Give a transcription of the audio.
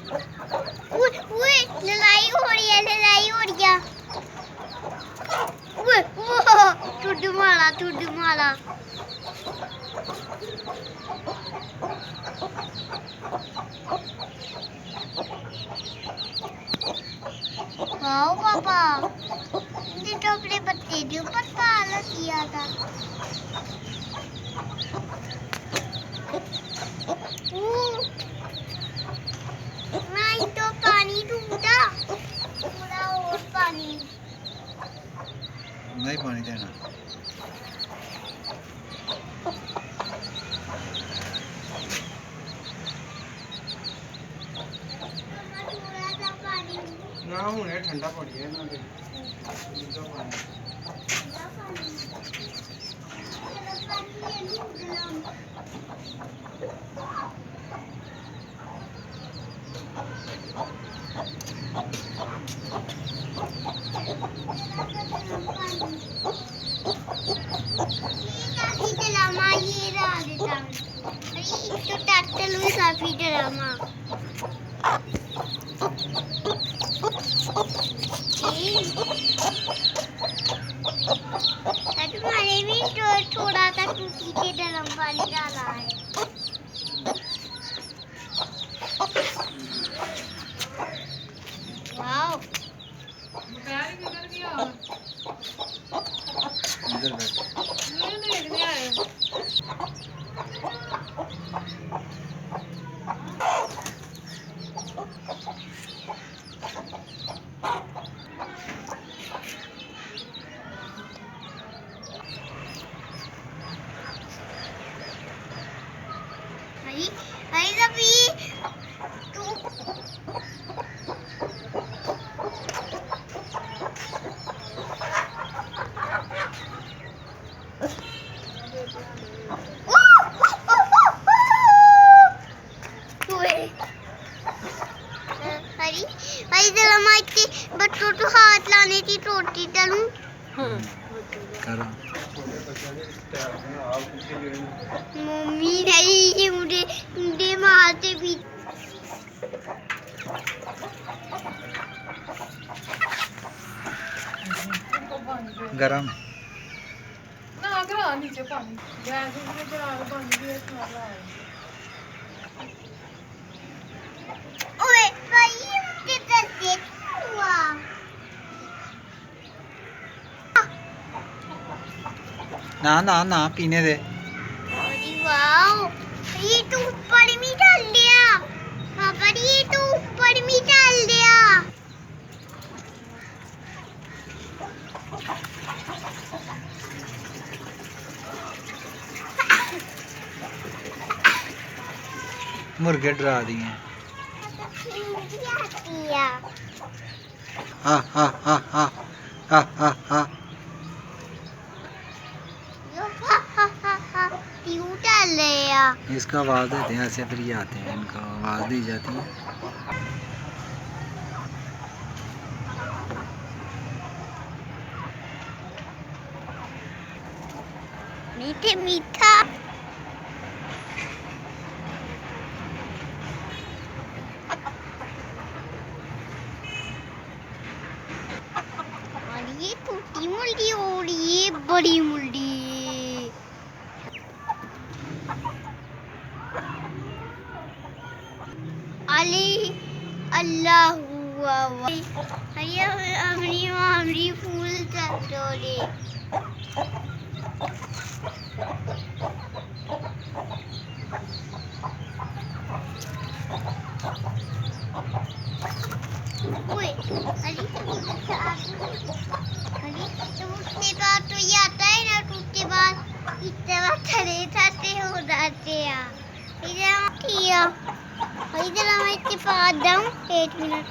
ओए लड़ाई हो रही है, लड़ाई हो रही है। ओए वो टुड मारा वाओ पापा, ये तो अपने बच्चे के ऊपर पाला किया था। नहीं तो पानी टूटा, थोड़ा और पानी नहीं पानी देना। थोड़ा सा पानी ना हुणे ठंडा पानी है ना दे ठंडा पानी तो टैक्टर भी काफी ड्रामा तुम्हारे भी थोड़ा सा टूटी के ड्रम पानी डाला है। वाओ किधर गया? इधर बैठ। मैं देख रहा है। भाई सभी तू भाई जरा माइके बच्चों तो हाथ लाने की रोटी डालूं। करो। मम्मी नहीं मुझे मारते भी। गरम। ना करा नीचे पानी गैस में चला के पानी भी खाना है। ओए भाई मुझे कैसे हुआ? ना ना ना पीने दे। अरे वाओ, ये तो ऊपर में डाल दिया पापा, ये तो ऊपर में डाल दिया। मुर्गे डरा दिए। हा हा हा हा हा हा हा। क्यों डाल दिया? इसका आवाज़ देते हैं ऐसे, फिर ये आते हैं, इनको आवाज़ दी जाती है। मीठे मीठा और ये टूटी मुर्गी और ये बड़ी मुर्गी। अली अल्लाह हुआ हमारी फूल चटोरे। ओए अरे तो उसके बाद तो ये आता है ना, उसके बाद इतने बार खड़े थे हो जाते हैं। इधर मैं इसके पास जाऊँ 1 मिनट।